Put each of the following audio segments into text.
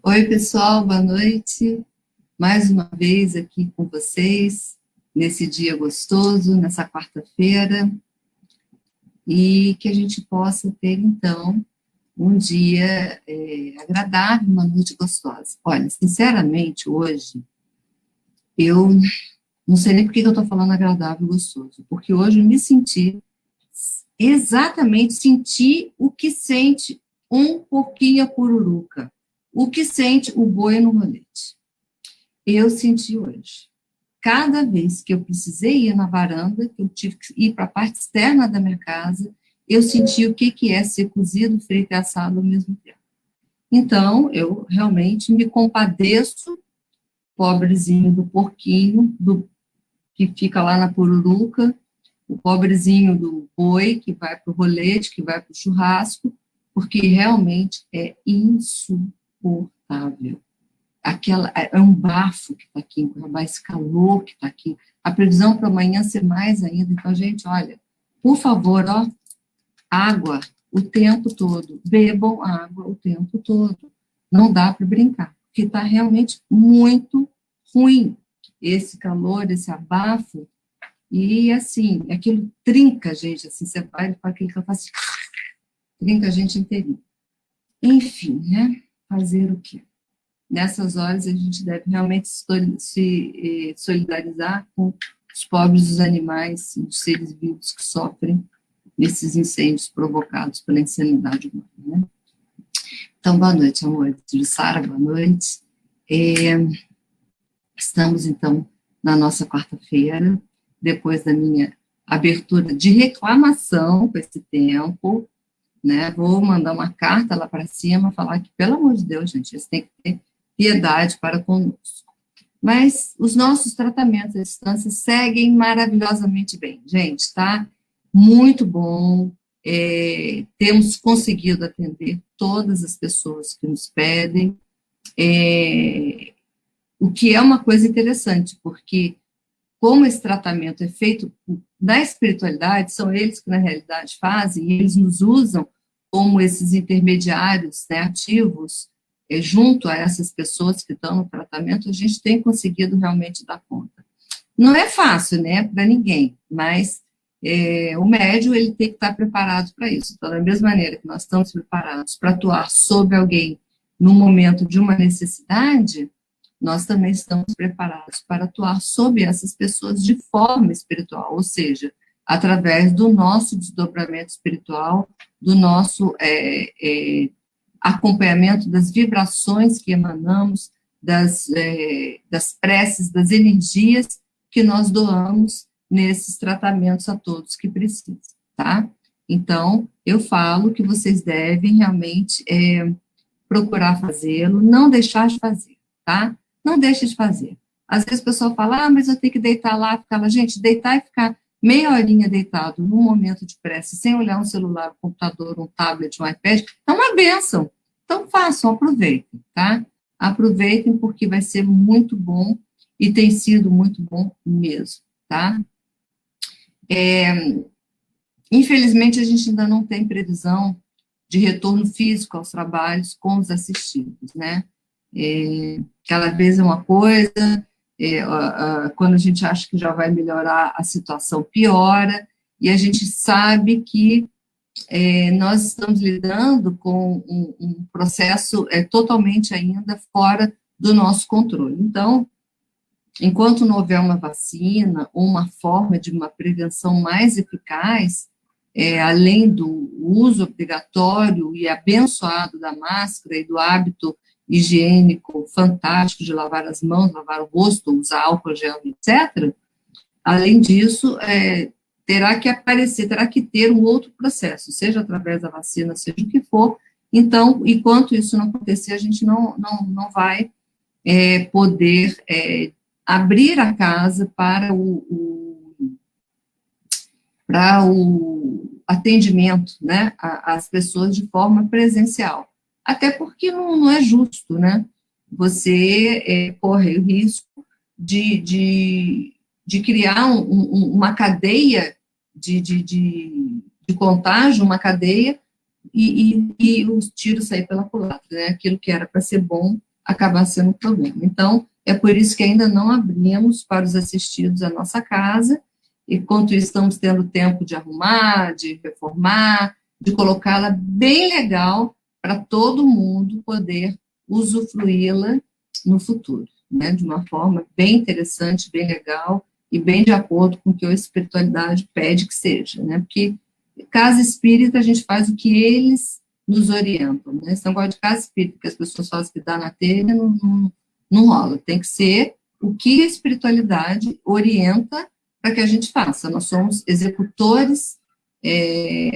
Oi, pessoal, boa noite. Mais uma vez aqui com vocês, nesse dia gostoso, nessa quarta-feira, e que a gente possa ter, então, um dia agradável, uma noite gostosa. Olha, sinceramente, hoje, eu não sei nem por que eu estou falando agradável e gostoso, porque hoje eu me senti, exatamente, senti o que sente um pouquinho a pururuca, o que sente o boi no rolete. Eu senti hoje. Cada vez que eu precisei ir na varanda, que eu tive que ir para a parte externa da minha casa, eu senti o que é ser cozido, frito e assado ao mesmo tempo. Então, eu realmente me compadeço, pobrezinho do porquinho, que fica lá na pururuca, o pobrezinho do boi, que vai para o rolete, que vai para o churrasco, porque realmente é insuportável. É um bafo que está aqui, mais calor que está aqui. A previsão para amanhã ser mais ainda. Então, gente, olha, por favor, ó, água o tempo todo. Bebam água o tempo todo. Não dá para brincar, porque está realmente muito ruim esse calor, esse abafo. E, assim, aquilo trinca a gente, assim, você vai para aquele que eu faço, trinca a gente inteirinho. Enfim, né? Fazer o quê? Nessas horas a gente deve realmente se solidarizar com os pobres dos animais, os seres vivos que sofrem nesses incêndios provocados pela insanidade humana. Né? Então, boa noite, amor. Jussara, boa noite. Estamos, então, na nossa quarta-feira, depois da minha abertura de reclamação com esse tempo, né? Vou mandar uma carta lá para cima, falar que, pelo amor de Deus, gente, eles têm que ter piedade para conosco. Mas os nossos tratamentos à distância seguem maravilhosamente bem, gente, tá? Muito bom. Temos conseguido atender todas as pessoas que nos pedem, o que é uma coisa interessante, porque como esse tratamento é feito na espiritualidade, são eles que na realidade fazem, e eles nos usam como esses intermediários, né, ativos, junto a essas pessoas que estão no tratamento, a gente tem conseguido realmente dar conta. Não é fácil, né, para ninguém, mas o médium ele tem que estar preparado para isso. Então, da mesma maneira que nós estamos preparados para atuar sobre alguém no momento de uma necessidade, nós também estamos preparados para atuar sobre essas pessoas de forma espiritual, ou seja, através do nosso desdobramento espiritual, do nosso acompanhamento das vibrações que emanamos, das preces, das energias que nós doamos nesses tratamentos a todos que precisam, tá? Então, eu falo que vocês devem realmente procurar fazê-lo, não deixar de fazer, tá? Não deixe de fazer. Às vezes o pessoal fala, mas eu tenho que deitar lá, ficar lá. Gente, deitar e ficar meia horinha deitado num momento de prece, sem olhar um celular, um computador, um tablet, um iPad, é uma bênção. Então façam, aproveitem, tá? Aproveitem porque vai ser muito bom e tem sido muito bom mesmo, tá? Infelizmente, a gente ainda não tem previsão de retorno físico aos trabalhos com os assistidos, né? Cada vez é uma coisa, quando a gente acha que já vai melhorar, a situação piora, e a gente sabe que nós estamos lidando com um processo totalmente ainda fora do nosso controle. Então, enquanto não houver uma vacina ou uma forma de uma prevenção mais eficaz, além do uso obrigatório e abençoado da máscara e do hábito higiênico fantástico de lavar as mãos, lavar o rosto, usar álcool gel, etc., além disso, terá que aparecer, terá que ter um outro processo, seja através da vacina, seja o que for. Então, enquanto isso não acontecer, a gente não vai poder abrir a casa para o atendimento, né, às pessoas de forma presencial. Até porque não é justo, né, você corre o risco de criar uma cadeia de contágio, uma cadeia, e os tiros sair pela culatra, né, aquilo que era para ser bom, acabar sendo um problema. Então, é por isso que ainda não abrimos para os assistidos a nossa casa, e enquanto estamos tendo tempo de arrumar, de reformar, de colocá-la bem legal para todo mundo poder usufruí-la no futuro, né, de uma forma bem interessante, bem legal e bem de acordo com o que a espiritualidade pede que seja, né, porque casa espírita a gente faz o que eles nos orientam, né, esse negócio de casa espírita que as pessoas fazem que dá na telha não rola, tem que ser o que a espiritualidade orienta para que a gente faça. Nós somos executores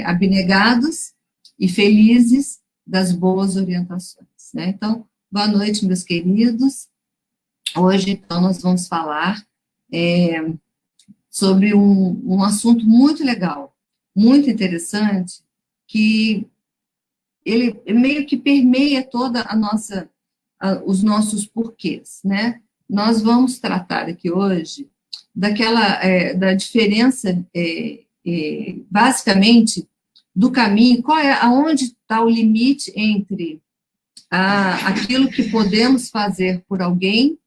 abnegados e felizes das boas orientações, né? Então, boa noite, meus queridos. Hoje, então, nós vamos falar sobre um assunto muito legal, muito interessante, que ele meio que permeia toda os nossos porquês, né? Nós vamos tratar aqui hoje da diferença, basicamente, do caminho, aonde está o limite entre aquilo que podemos fazer por alguém,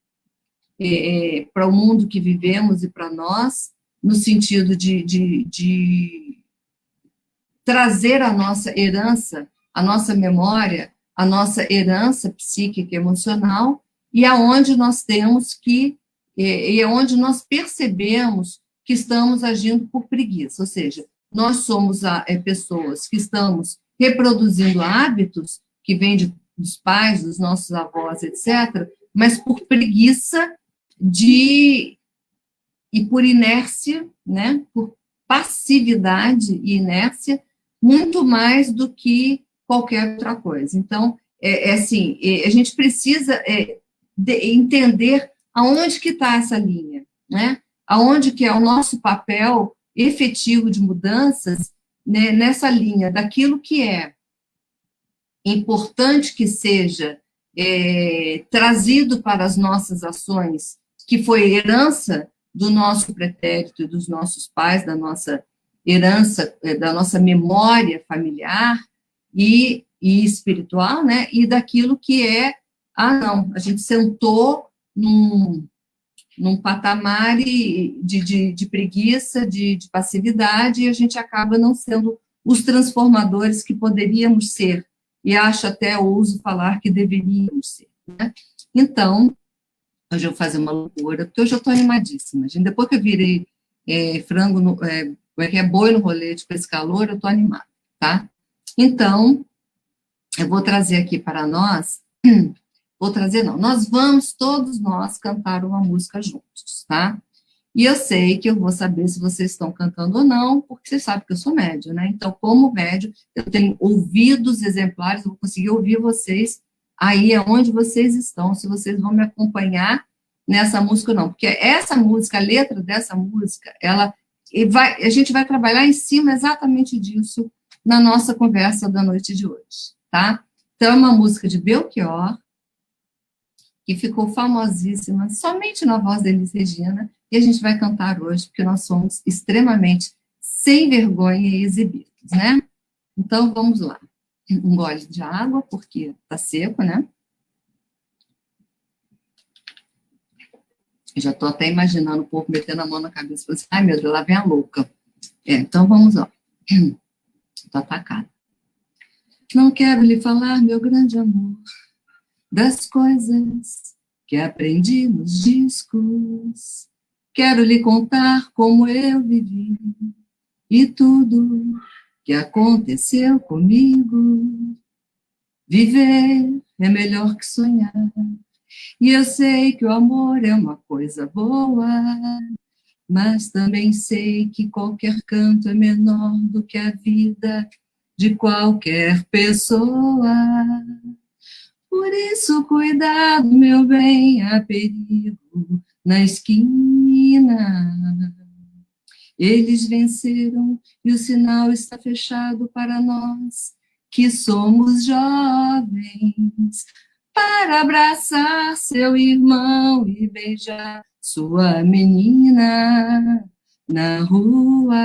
para o mundo que vivemos e para nós, no sentido de trazer a nossa herança, a nossa memória, a nossa herança psíquica e emocional, e aonde nós temos que, e aonde nós percebemos que estamos agindo por preguiça, ou seja, nós somos pessoas que estamos reproduzindo hábitos que vêm dos pais, dos nossos avós, etc., mas por preguiça e por inércia, né, por passividade e inércia, muito mais do que qualquer outra coisa. Então, assim, a gente precisa entender aonde que está essa linha, né? Aonde que é o nosso papel efetivo de mudanças, né, nessa linha daquilo que é importante que seja trazido para as nossas ações, que foi herança do nosso pretérito e dos nossos pais, da nossa herança, da nossa memória familiar e espiritual, né? E daquilo que não, a gente sentou num patamar de preguiça, de passividade, e a gente acaba não sendo os transformadores que poderíamos ser, e acho até ouso falar que deveríamos ser, né? Então, hoje eu vou fazer uma loucura, porque hoje eu estou animadíssima. Gente, depois que eu virei boi no rolete com esse calor, eu estou animada, tá? Então, eu vou trazer aqui para nós, nós vamos todos nós cantar uma música juntos, tá? E eu sei que eu vou saber se vocês estão cantando ou não, porque vocês sabem que eu sou médio, né? Então, como médio, eu tenho ouvidos exemplares, eu vou conseguir ouvir vocês aí aonde vocês estão, se vocês vão me acompanhar nessa música ou não. Porque essa música, a letra dessa música, a gente vai trabalhar em cima exatamente disso na nossa conversa da noite de hoje, tá? Então, é uma música de Belchior, que ficou famosíssima somente na voz da Elis Regina, e a gente vai cantar hoje, porque nós somos extremamente sem vergonha e exibidos, né? Então, vamos lá. Um gole de água, porque tá seco, né? Eu já estou até imaginando o povo metendo a mão na cabeça e falando assim, ai, meu Deus, lá vem a louca. Então, vamos lá. Estou atacada. Não quero lhe falar, meu grande amor, das coisas que aprendi nos discos. Quero lhe contar como eu vivi e tudo que aconteceu comigo. Viver é melhor que sonhar, e eu sei que o amor é uma coisa boa, mas também sei que qualquer canto é menor do que a vida de qualquer pessoa. Por isso, cuidado, meu bem, há perigo na esquina. Eles venceram e o sinal está fechado para nós, que somos jovens, para abraçar seu irmão e beijar sua menina na rua.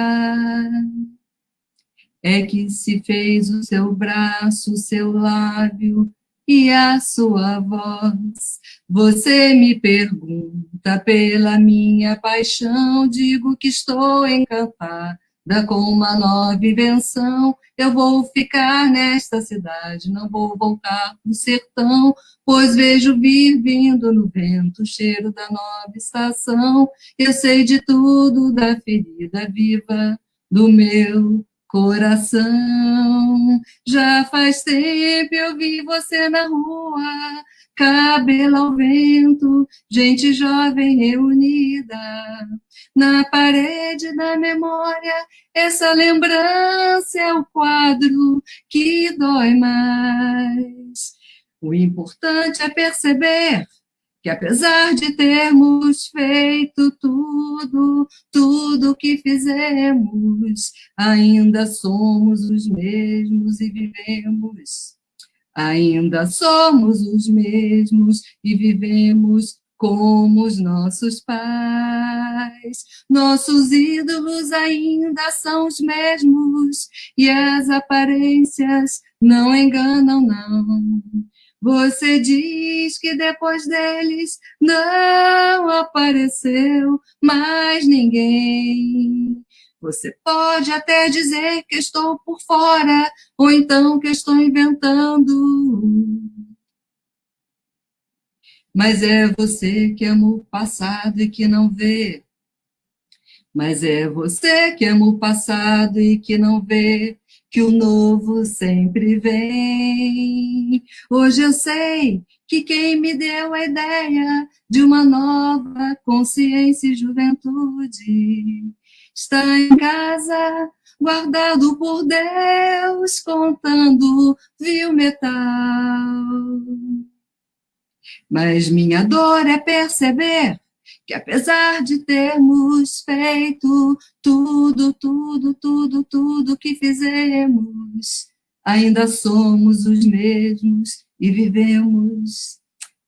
É que se fez o seu braço, o seu lábio, e a sua voz. Você me pergunta pela minha paixão, digo que estou encantada com uma nova invenção. Eu vou ficar nesta cidade, não vou voltar pro sertão, pois vejo vir vindo no vento o cheiro da nova estação. Eu sei de tudo da ferida viva do meu coração. Já faz tempo eu vi você na rua, cabelo ao vento, gente jovem reunida. Na parede da memória, essa lembrança é o quadro que dói mais. O importante é perceber que apesar de termos feito tudo que fizemos, ainda somos os mesmos e vivemos. Ainda somos os mesmos e vivemos como os nossos pais. Nossos ídolos ainda são os mesmos e as aparências não enganam, não. Você diz que depois deles não apareceu mais ninguém. Você pode até dizer que estou por fora, ou então que estou inventando. Mas é você que ama o passado e que não vê. Mas é você que ama o passado e que não vê que o novo sempre vem. Hoje eu sei que quem me deu a ideia de uma nova consciência e juventude está em casa, guardado por Deus, contando viu metal. Mas minha dor é perceber que apesar de termos feito tudo que fizemos, ainda somos os mesmos e vivemos.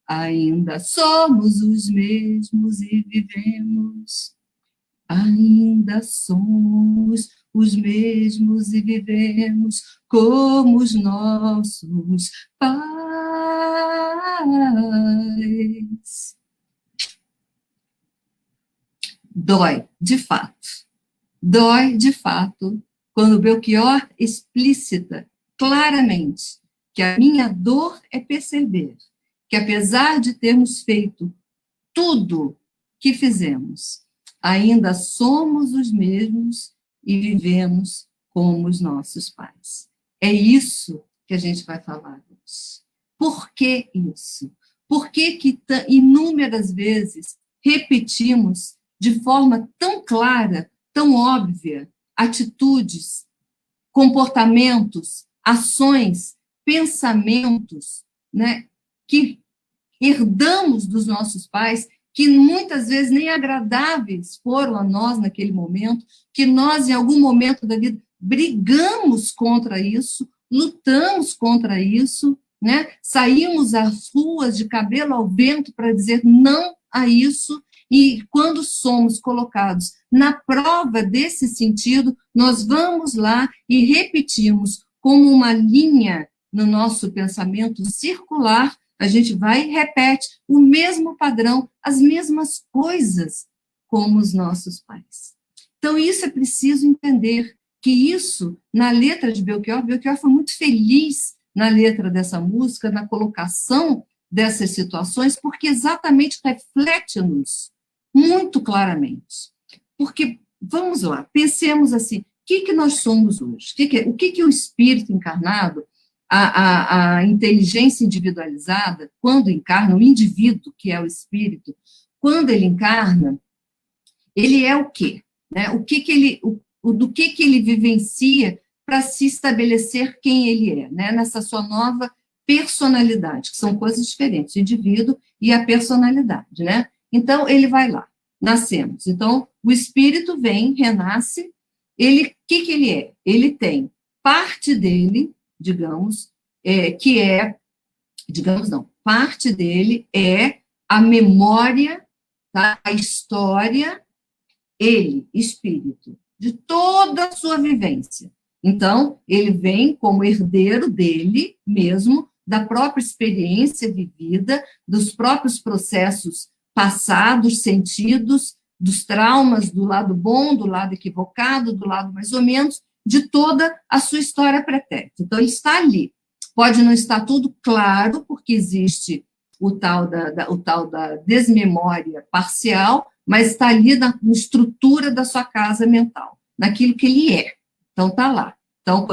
Ainda somos os mesmos e vivemos. Ainda somos os mesmos e vivemos como os nossos pais. Dói, de fato. Dói, de fato, quando Belchior explicita claramente que a minha dor é perceber que, apesar de termos feito tudo que fizemos, ainda somos os mesmos e vivemos como os nossos pais. É isso que a gente vai falar hoje. Por que isso? Por que inúmeras vezes repetimos de forma tão clara, tão óbvia, atitudes, comportamentos, ações, pensamentos, né, que herdamos dos nossos pais, que muitas vezes nem agradáveis foram a nós naquele momento, que nós, em algum momento da vida, brigamos contra isso, lutamos contra isso, né? Saímos às ruas de cabelo ao vento para dizer não a isso, e quando somos colocados na prova desse sentido, nós vamos lá e repetimos como uma linha no nosso pensamento circular, a gente vai e repete o mesmo padrão, as mesmas coisas como os nossos pais. Então, isso é preciso entender, que isso, na letra de Belchior foi muito feliz na letra dessa música, na colocação dessas situações, porque exatamente reflete-nos muito claramente. Porque, vamos lá, pensemos assim, o que nós somos hoje? O que o espírito encarnado, a inteligência individualizada, quando encarna, o indivíduo, que é o espírito, quando ele encarna, ele é o quê? Né? Do que ele vivencia para se estabelecer quem ele é, né? Nessa sua nova personalidade, que são coisas diferentes, o indivíduo e a personalidade, né? Então, ele vai lá, nascemos. Então, o espírito vem, renasce, o que ele é? Ele tem parte dele, digamos, parte dele é a memória, tá? A história, ele, espírito, de toda a sua vivência. Então, ele vem como herdeiro dele mesmo da própria experiência vivida, dos próprios processos passados, sentidos, dos traumas, do lado bom, do lado equivocado, do lado mais ou menos, de toda a sua história pretérita. Então, ele está ali. Pode não estar tudo claro, porque existe o tal da desmemória parcial, mas está ali na estrutura da sua casa mental, naquilo que ele é. Então, está lá. Então,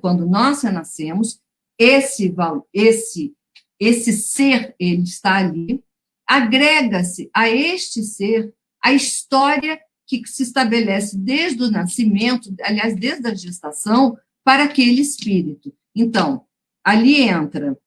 quando nós renascemos, esse ser, ele está ali, agrega-se a este ser a história que se estabelece desde o nascimento, aliás, desde a gestação, para aquele espírito. Então, ali entra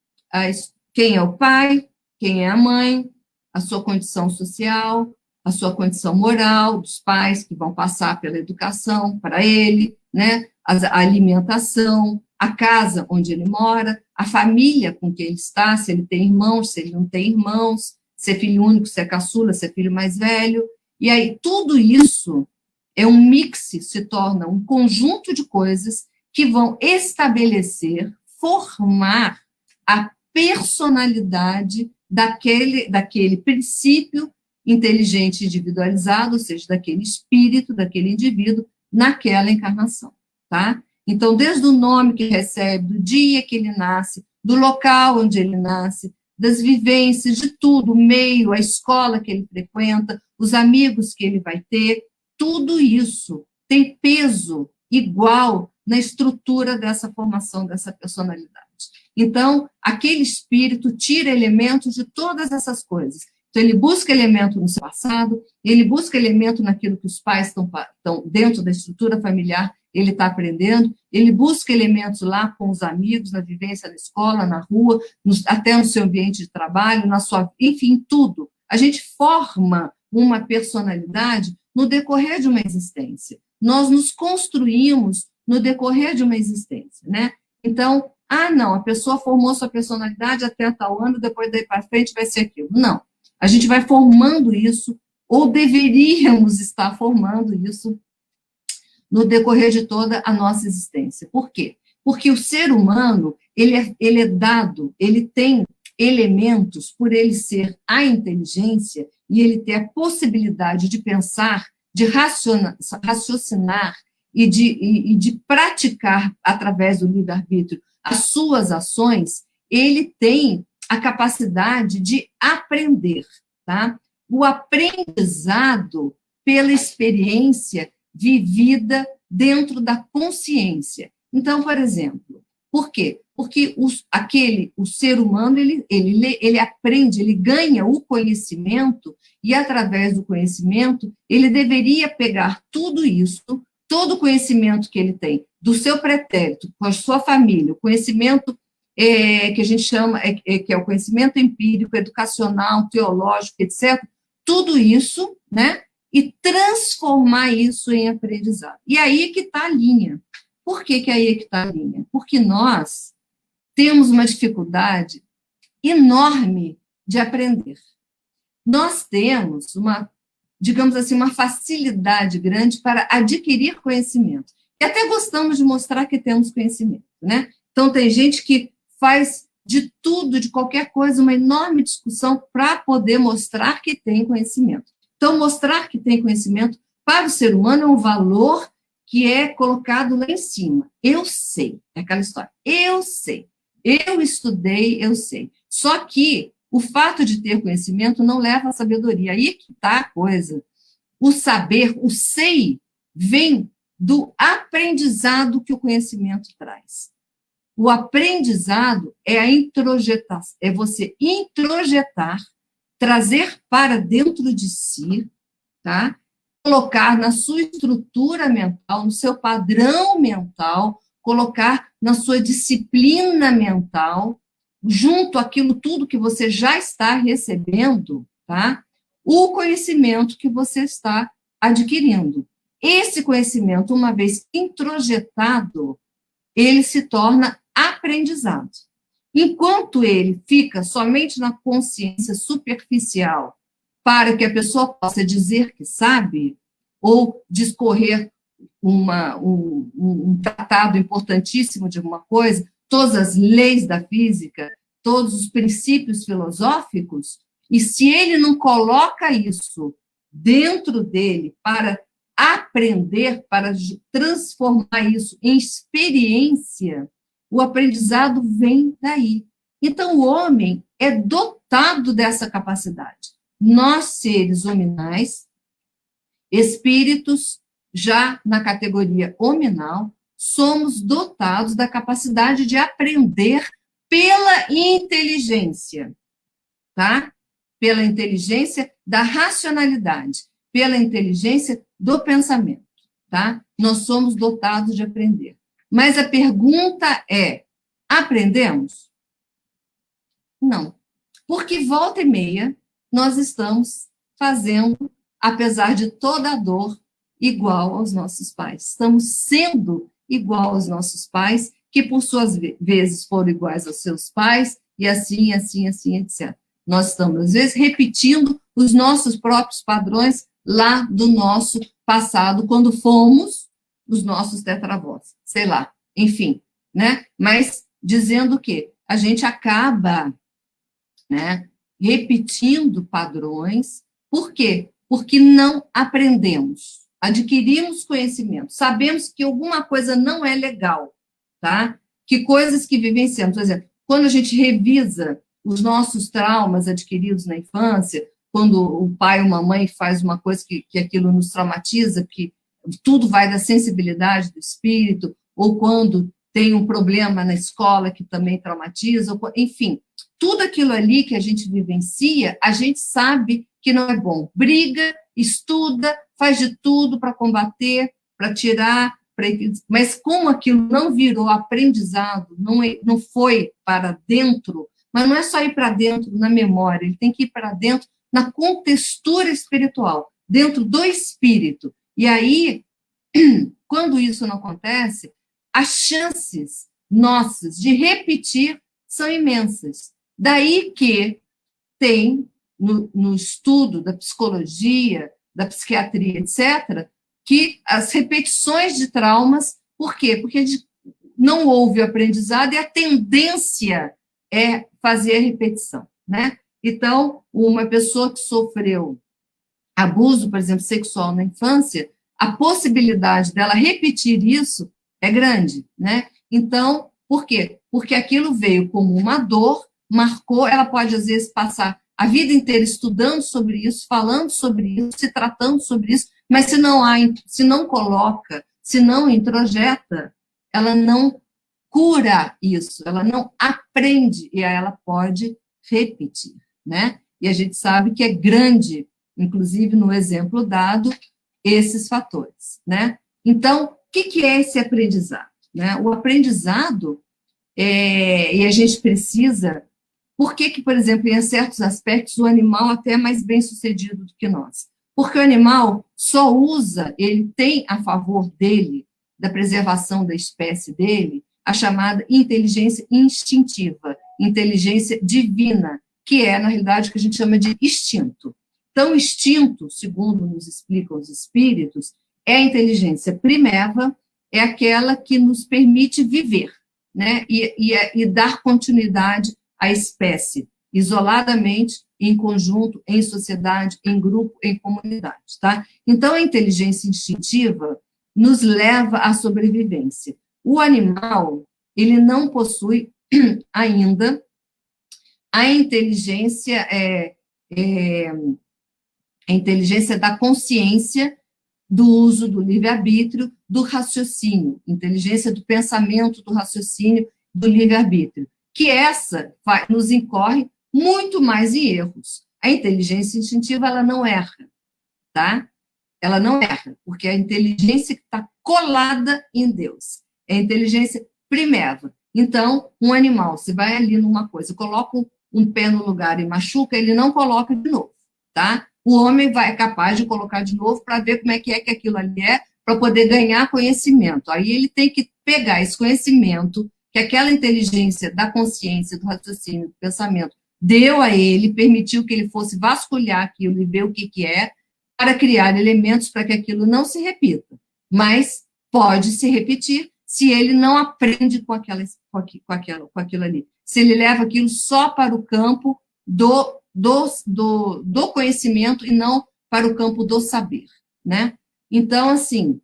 quem é o pai, quem é a mãe, a sua condição social, a sua condição moral, dos pais que vão passar pela educação para ele, né? A alimentação, a casa onde ele mora, a família com quem ele está, se ele tem irmãos, se ele não tem irmãos, se é filho único, se é caçula, se é filho mais velho. E aí, tudo isso é um mix, se torna um conjunto de coisas que vão estabelecer, formar a personalidade daquele princípio inteligente individualizado, ou seja, daquele espírito, daquele indivíduo, naquela encarnação, tá? Então, desde o nome que recebe, do dia que ele nasce, do local onde ele nasce, das vivências, de tudo, o meio, a escola que ele frequenta, os amigos que ele vai ter, tudo isso tem peso igual na estrutura dessa formação, dessa personalidade. Então, aquele espírito tira elementos de todas essas coisas. Então, ele busca elemento no seu passado, ele busca elemento naquilo que os pais estão dentro da estrutura familiar, ele está aprendendo, ele busca elementos lá com os amigos, na vivência na escola, na rua, até no seu ambiente de trabalho, enfim, tudo. A gente forma uma personalidade no decorrer de uma existência. Nós nos construímos no decorrer de uma existência, né? Então, não, a pessoa formou sua personalidade até tal ano, depois daí para frente vai ser aquilo. Não. A gente vai formando isso, ou deveríamos estar formando isso no decorrer de toda a nossa existência. Por quê? Porque o ser humano, ele é dado, ele tem elementos, por ele ser a inteligência, e ele ter a possibilidade de pensar, de raciocinar e de praticar, através do livre-arbítrio, as suas ações, ele tem a capacidade de aprender, tá? O aprendizado pela experiência vivida dentro da consciência. Então, por exemplo, por quê? Porque o ser humano, ele aprende, ele ganha o conhecimento, e através do conhecimento, ele deveria pegar tudo isso, todo o conhecimento que ele tem, do seu pretérito, com a sua família, o conhecimento que a gente chama, que é o conhecimento empírico, educacional, teológico, etc., tudo isso, né? E transformar isso em aprendizado. E aí que está a linha. Por que aí é que está a linha? Porque nós temos uma dificuldade enorme de aprender. Nós temos digamos assim, uma facilidade grande para adquirir conhecimento. E até gostamos de mostrar que temos conhecimento, né? Então, tem gente que faz de tudo, de qualquer coisa, uma enorme discussão para poder mostrar que tem conhecimento. Então, mostrar que tem conhecimento para o ser humano é um valor que é colocado lá em cima. Eu sei, é aquela história. Eu sei, eu estudei, eu sei. Só que o fato de ter conhecimento não leva à sabedoria. Aí que está a coisa. O saber, o sei, vem do aprendizado que o conhecimento traz. O aprendizado é a introjetação, é você introjetar, trazer para dentro de si, tá? Colocar na sua estrutura mental, no seu padrão mental, colocar na sua disciplina mental, junto àquilo tudo que você já está recebendo, tá? O conhecimento que você está adquirindo. Esse conhecimento, uma vez introjetado, ele se torna aprendizado. Enquanto ele fica somente na consciência superficial, para que a pessoa possa dizer que sabe, ou discorrer um tratado importantíssimo de alguma coisa, todas as leis da física, todos os princípios filosóficos, e se ele não coloca isso dentro dele para aprender, para transformar isso em experiência, o aprendizado vem daí. Então, o homem é dotado dessa capacidade. Nós, seres hominais, espíritos, já na categoria hominal, somos dotados da capacidade de aprender pela inteligência, tá? Pela inteligência da racionalidade, pela inteligência do pensamento, tá? Nós somos dotados de aprender. Mas a pergunta é, aprendemos? Não. Porque volta e meia, nós estamos fazendo, apesar de toda a dor, igual aos nossos pais. Estamos sendo igual aos nossos pais, que por suas vezes foram iguais aos seus pais, e assim, etc. Nós estamos, às vezes, repetindo os nossos próprios padrões lá do nosso passado, quando fomos os nossos tetravós, sei lá, enfim, né? Mas dizendo que a gente acaba, né, repetindo padrões. Por quê? Porque não aprendemos. Adquirimos conhecimento, sabemos que alguma coisa não é legal, tá? Que coisas que vivenciamos, por exemplo, quando a gente revisa os nossos traumas adquiridos na infância, quando o pai ou a mãe faz uma coisa que aquilo nos traumatiza, que tudo vai da sensibilidade do espírito, ou quando tem um problema na escola que também traumatiza, ou, enfim, tudo aquilo ali que a gente vivencia, a gente sabe que não é bom. Briga, estuda, faz de tudo para combater, para tirar, mas como aquilo não virou aprendizado, não foi para dentro, mas não é só ir para dentro na memória, ele tem que ir para dentro na contextura espiritual, dentro do espírito. E aí, quando isso não acontece, as chances nossas de repetir são imensas. Daí que tem, no estudo da psicologia, da psiquiatria, etc., que as repetições de traumas, por quê? Porque não houve aprendizado e a tendência é fazer a repetição, né? Então, uma pessoa que sofreu abuso, por exemplo, sexual na infância, a possibilidade dela repetir isso é grande, né? Então, por quê? Porque aquilo veio como uma dor, marcou, ela pode, às vezes, passar a vida inteira estudando sobre isso, falando sobre isso, se tratando sobre isso, mas se não coloca, se não introjeta, ela não cura isso, ela não aprende, e aí ela pode repetir, né? E a gente sabe que é grande, inclusive no exemplo dado, esses fatores, né? Então, o que é esse aprendizado? Né? O aprendizado, e a gente precisa. Por que, por exemplo, em certos aspectos, o animal até é mais bem sucedido do que nós? Porque o animal só usa, ele tem a favor dele, da preservação da espécie dele, a chamada inteligência instintiva, inteligência divina, que é, na realidade, o que a gente chama de instinto. Então, o instinto, segundo nos explicam os espíritos, é a inteligência primeva, é aquela que nos permite viver, né? E dar continuidade à espécie, isoladamente, em conjunto, em sociedade, em grupo, em comunidade, tá? Então, a inteligência instintiva nos leva à sobrevivência. O animal, ele não possui ainda a inteligência, a inteligência da consciência, do uso do livre-arbítrio, do raciocínio, inteligência do pensamento, do raciocínio, do livre-arbítrio, que essa nos incorre muito mais em erros. A inteligência instintiva, ela não erra, tá? Ela não erra, porque é a inteligência que está colada em Deus. É a inteligência primeva. Então, um animal, se vai ali numa coisa, coloca um pé no lugar e machuca, ele não coloca de novo, tá? O homem é capaz de colocar de novo para ver como é que aquilo ali é, para poder ganhar conhecimento. Aí ele tem que pegar esse conhecimento que aquela inteligência da consciência, do raciocínio, do pensamento, deu a ele, permitiu que ele fosse vasculhar aquilo e ver o que é, para criar elementos para que aquilo não se repita. Mas pode se repetir se ele não aprende com aquilo ali. Se ele leva aquilo só para o campo do conhecimento e não para o campo do saber, né? Então, assim,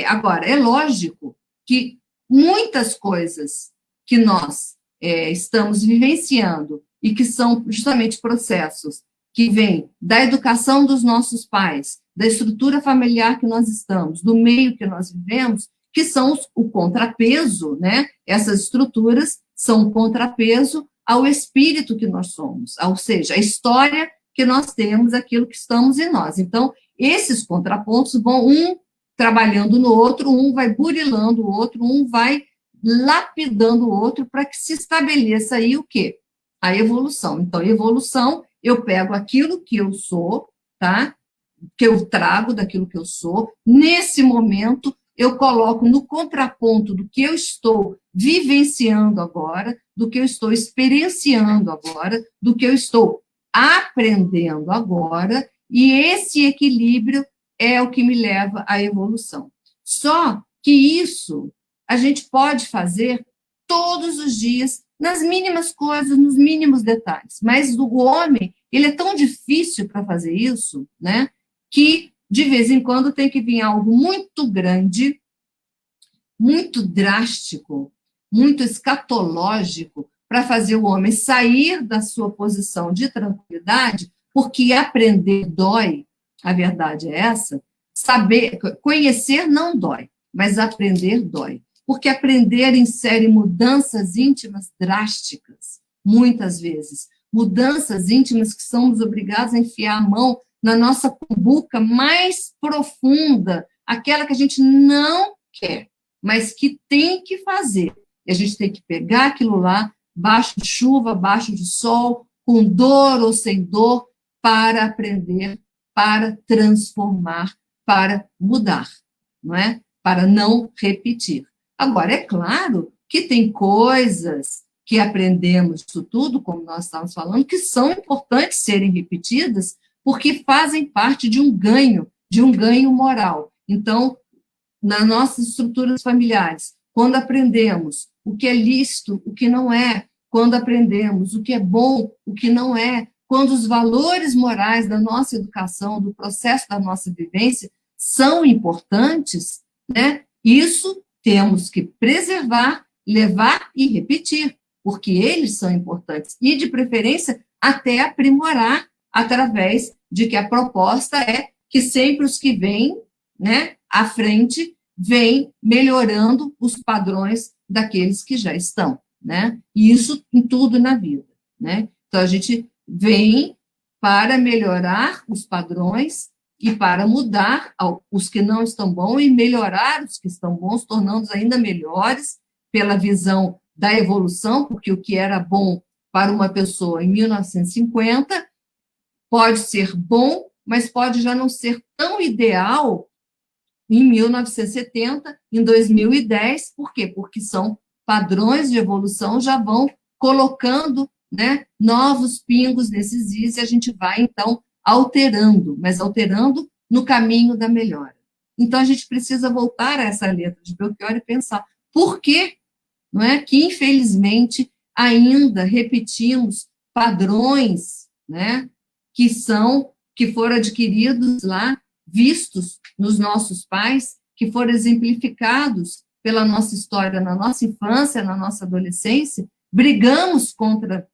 agora, é lógico que muitas coisas que nós estamos vivenciando e que são justamente processos que vêm da educação dos nossos pais, da estrutura familiar que nós estamos, do meio que nós vivemos, que são o contrapeso, né? Essas estruturas são o contrapeso ao espírito que nós somos, ou seja, a história que nós temos, aquilo que estamos em nós. Então, esses contrapontos vão trabalhando no outro, um vai burilando o outro, um vai lapidando o outro para que se estabeleça aí o quê? A evolução. Então, evolução, eu pego aquilo que eu sou, tá? Que eu trago daquilo que eu sou, nesse momento eu coloco no contraponto do que eu estou vivenciando agora, do que eu estou experienciando agora, do que eu estou aprendendo agora, e esse equilíbrio é o que me leva à evolução. Só que isso a gente pode fazer todos os dias, nas mínimas coisas, nos mínimos detalhes. Mas o homem, ele é tão difícil para fazer isso, né, que de vez em quando tem que vir algo muito grande, muito drástico, muito escatológico, para fazer o homem sair da sua posição de tranquilidade, porque aprender dói, a verdade é essa, saber, conhecer não dói, mas aprender dói, porque aprender insere mudanças íntimas drásticas, muitas vezes, mudanças íntimas que somos obrigados a enfiar a mão na nossa cumbuca mais profunda, aquela que a gente não quer, mas que tem que fazer. E a gente tem que pegar aquilo lá, baixo de chuva, baixo de sol, com dor ou sem dor, para aprender, para transformar, para mudar, não é? Para não repetir. Agora, é claro que tem coisas que aprendemos disso tudo, como nós estávamos falando, que são importantes serem repetidas, porque fazem parte de um ganho moral. Então, nas nossas estruturas familiares, quando aprendemos o que é lícito, o que não é, quando aprendemos o que é bom, o que não é, quando os valores morais da nossa educação, do processo da nossa vivência, são importantes, né? Isso temos que preservar, levar e repetir, porque eles são importantes, e de preferência até aprimorar através de que a proposta é que sempre os que vêm, né, à frente, vêm melhorando os padrões daqueles que já estão, né? E isso em tudo na vida, né? Então, a gente vem para melhorar os padrões e para mudar os que não estão bons e melhorar os que estão bons, tornando-os ainda melhores pela visão da evolução, porque o que era bom para uma pessoa em 1950 pode ser bom, mas pode já não ser tão ideal em 1970, em 2010, por quê? Porque são padrões de evolução, já vão colocando, né, novos pingos nesses is, e a gente vai, então, alterando, mas alterando no caminho da melhora. Então, a gente precisa voltar a essa letra de Belchior e pensar por que, não é, que, infelizmente, ainda repetimos padrões, né, que foram adquiridos lá, vistos nos nossos pais, que foram exemplificados pela nossa história na nossa infância, na nossa adolescência, brigamos contra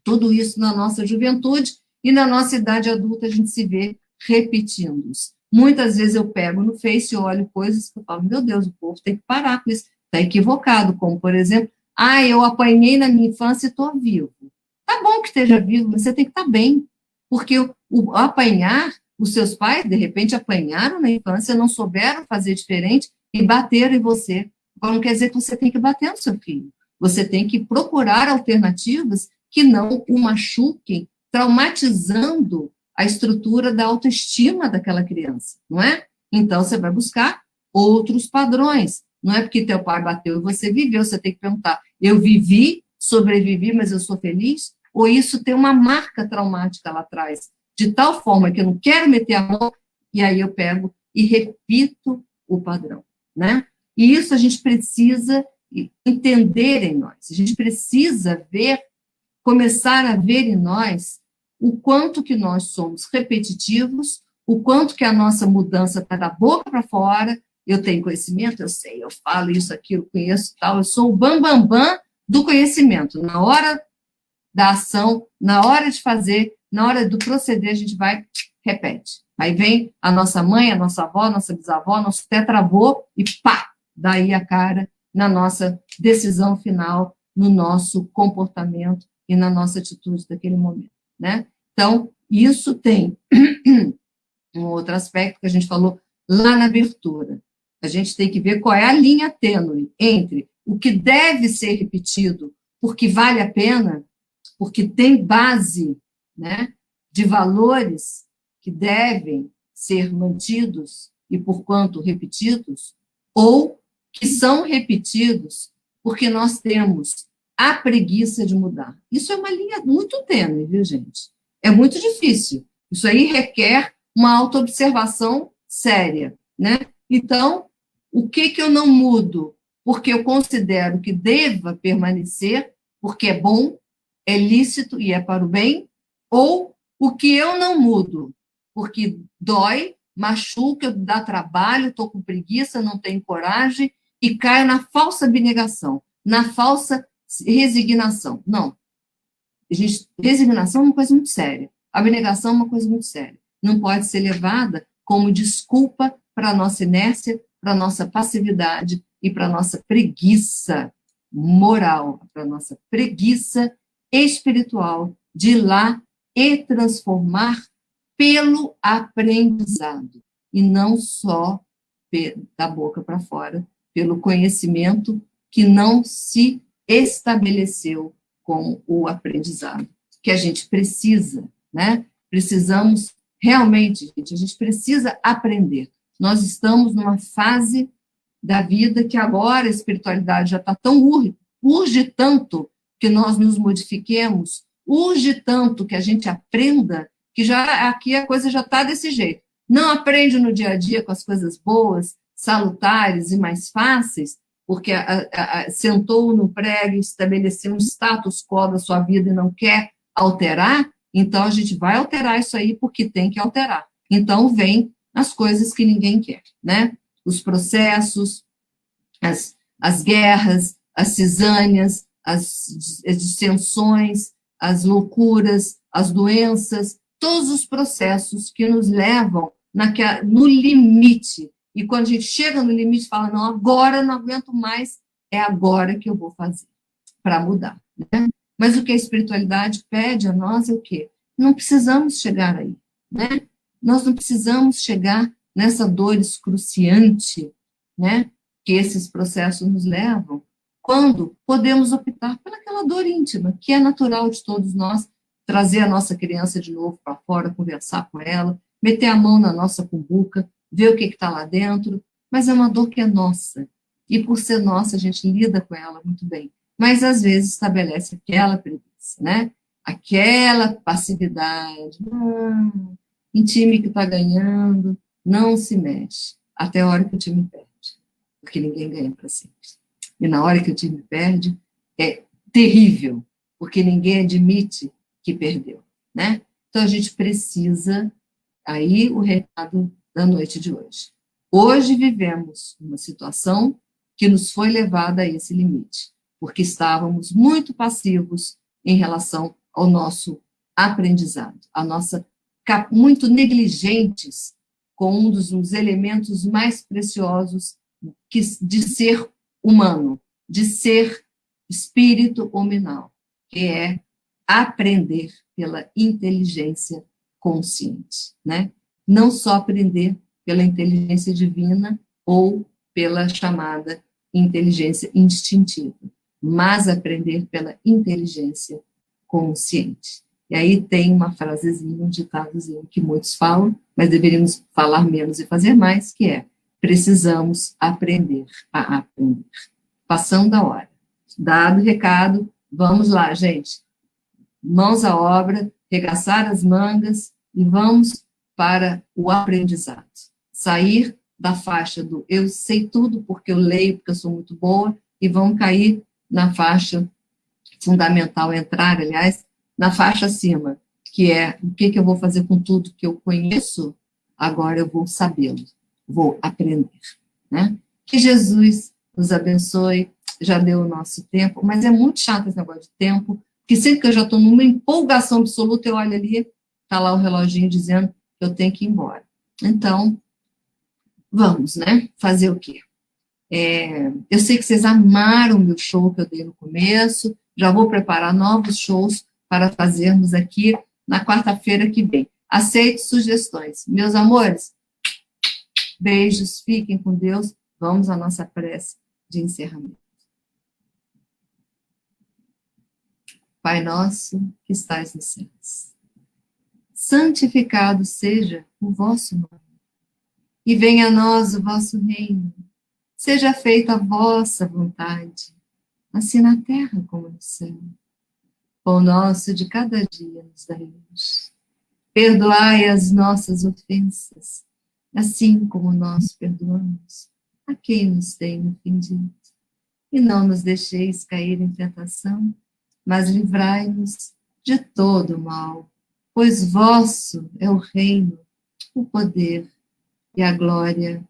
tudo isso na nossa juventude, e na nossa idade adulta a gente se vê repetindo-os. Muitas vezes eu pego no Face e olho coisas que eu falo, meu Deus, o povo tem que parar com isso, está equivocado, como, por exemplo, eu apanhei na minha infância e estou vivo. Tá bom que esteja vivo, mas você tem que estar bem, porque o apanhar, os seus pais, de repente, apanharam na infância, não souberam fazer diferente e bateram em você. Agora, não quer dizer que você tem que bater no seu filho. Você tem que procurar alternativas que não o machuquem, traumatizando a estrutura da autoestima daquela criança, não é? Então, você vai buscar outros padrões. Não é porque teu pai bateu e você viveu, você tem que perguntar, eu vivi, sobrevivi, mas eu sou feliz? Ou isso tem uma marca traumática lá atrás, de tal forma que eu não quero meter a mão, e aí eu pego e repito o padrão, né? E isso a gente precisa entender em nós, a gente precisa ver, começar a ver em nós o quanto que nós somos repetitivos, o quanto que a nossa mudança está da boca para fora. Eu tenho conhecimento, eu sei, eu falo isso, aquilo, conheço tal, eu sou o bam, bam, bam do conhecimento. Na hora da ação, na hora de fazer, na hora do proceder, a gente vai, repete. Aí vem a nossa mãe, a nossa avó, a nossa bisavó, nosso tetravô, e pá, daí a cara na nossa decisão final, no nosso comportamento e na nossa atitude daquele momento, né? Então, isso tem um outro aspecto que a gente falou lá na abertura. A gente tem que ver qual é a linha tênue entre o que deve ser repetido porque vale a pena, porque tem base, né, de valores que devem ser mantidos e, porquanto, repetidos, ou que são repetidos porque nós temos a preguiça de mudar. Isso é uma linha muito tênue, viu, gente? É muito difícil. Isso aí requer uma autoobservação séria, né? Então, o que eu não mudo porque eu considero que deva permanecer, porque é bom, é lícito e é para o bem, ou o que eu não mudo porque dói, machuca, dá trabalho, estou com preguiça, não tenho coragem e caio na falsa abnegação, na falsa resignação. Não. Resignação é uma coisa muito séria. Abnegação é uma coisa muito séria. Não pode ser levada como desculpa para a nossa inércia, para a nossa passividade e para a nossa preguiça moral, para a nossa preguiça espiritual de ir lá e transformar pelo aprendizado, e não só da boca para fora, pelo conhecimento que não se estabeleceu com o aprendizado, que a gente precisa, né? Precisamos, realmente, gente, a gente precisa aprender. Nós estamos numa fase da vida que agora a espiritualidade já está tão urge tanto que nós nos modifiquemos, urge tanto que a gente aprenda, que já aqui a coisa já está desse jeito. Não aprende no dia a dia com as coisas boas, salutares e mais fáceis, porque sentou no prego e estabeleceu um status quo da sua vida e não quer alterar, então a gente vai alterar isso aí porque tem que alterar. Então vem as coisas que ninguém quer, né? Os processos, as guerras, as cisâneas, as dissensões, as loucuras, as doenças, todos os processos que nos levam no limite. E quando a gente chega no limite, fala, não, agora não aguento mais, é agora que eu vou fazer para mudar, né? Mas o que a espiritualidade pede a nós é o quê? Não precisamos chegar aí, né? Nós não precisamos chegar nessa dor excruciante, né, que esses processos nos levam, quando podemos optar pelaquela dor íntima, que é natural de todos nós, trazer a nossa criança de novo para fora, conversar com ela, meter a mão na nossa cumbuca, ver o que está lá dentro, mas é uma dor que é nossa, e por ser nossa, a gente lida com ela muito bem, mas às vezes estabelece aquela preguiça, né? Aquela passividade, em time que está ganhando, não se mexe, até a hora que o time perde, porque ninguém ganha para sempre. E na hora que o time perde, é terrível, porque ninguém admite que perdeu, né? Então, a gente precisa, aí o recado da noite de hoje. Hoje vivemos uma situação que nos foi levada a esse limite, porque estávamos muito passivos em relação ao nosso aprendizado, muito negligentes com um dos elementos mais preciosos de ser humano, de ser espírito hominal, que é aprender pela inteligência consciente, né? Não só aprender pela inteligência divina ou pela chamada inteligência instintiva, mas aprender pela inteligência consciente. E aí tem uma frasezinha, um ditadozinho que muitos falam, mas deveríamos falar menos e fazer mais, que é: precisamos aprender a aprender. Passando a hora. Dado o recado, vamos lá, gente. Mãos à obra, regaçar as mangas e vamos para o aprendizado. Sair da faixa do eu sei tudo porque eu leio, porque eu sou muito boa, e vão cair na faixa fundamental, entrar, aliás, na faixa acima, que é o que eu vou fazer com tudo que eu conheço, agora eu vou sabê-lo, vou aprender, né? Que Jesus nos abençoe, já deu o nosso tempo, mas é muito chato esse negócio de tempo, porque sempre que eu já estou numa empolgação absoluta, eu olho ali, está lá o reloginho dizendo que eu tenho que ir embora. Então, vamos, né? Fazer o quê? Eu sei que vocês amaram o meu show que eu dei no começo, já vou preparar novos shows para fazermos aqui na quarta-feira que vem. Aceito sugestões. Meus amores, beijos, fiquem com Deus. Vamos à nossa prece de encerramento. Pai nosso que estais nos céus, santificado seja o vosso nome, e venha a nós o vosso reino. Seja feita a vossa vontade, assim na terra como no céu. Pão nosso de cada dia nos dai hoje. Perdoai as nossas ofensas, assim como nós perdoamos a quem nos tem ofendido. E não nos deixeis cair em tentação, mas livrai-nos de todo o mal, pois vosso é o reino, o poder e a glória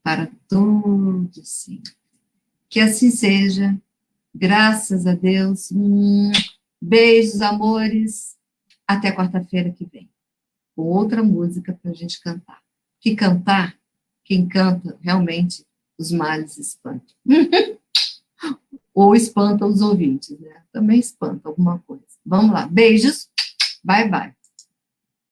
para todos sempre. Que assim seja, graças a Deus. Beijos, amores. Até quarta-feira que vem. Com outra música para a gente cantar. Que cantar, quem canta, realmente, os males espantam. Ou espanta os ouvintes, né? Também espanta alguma coisa. Vamos lá. Beijos. Bye, bye.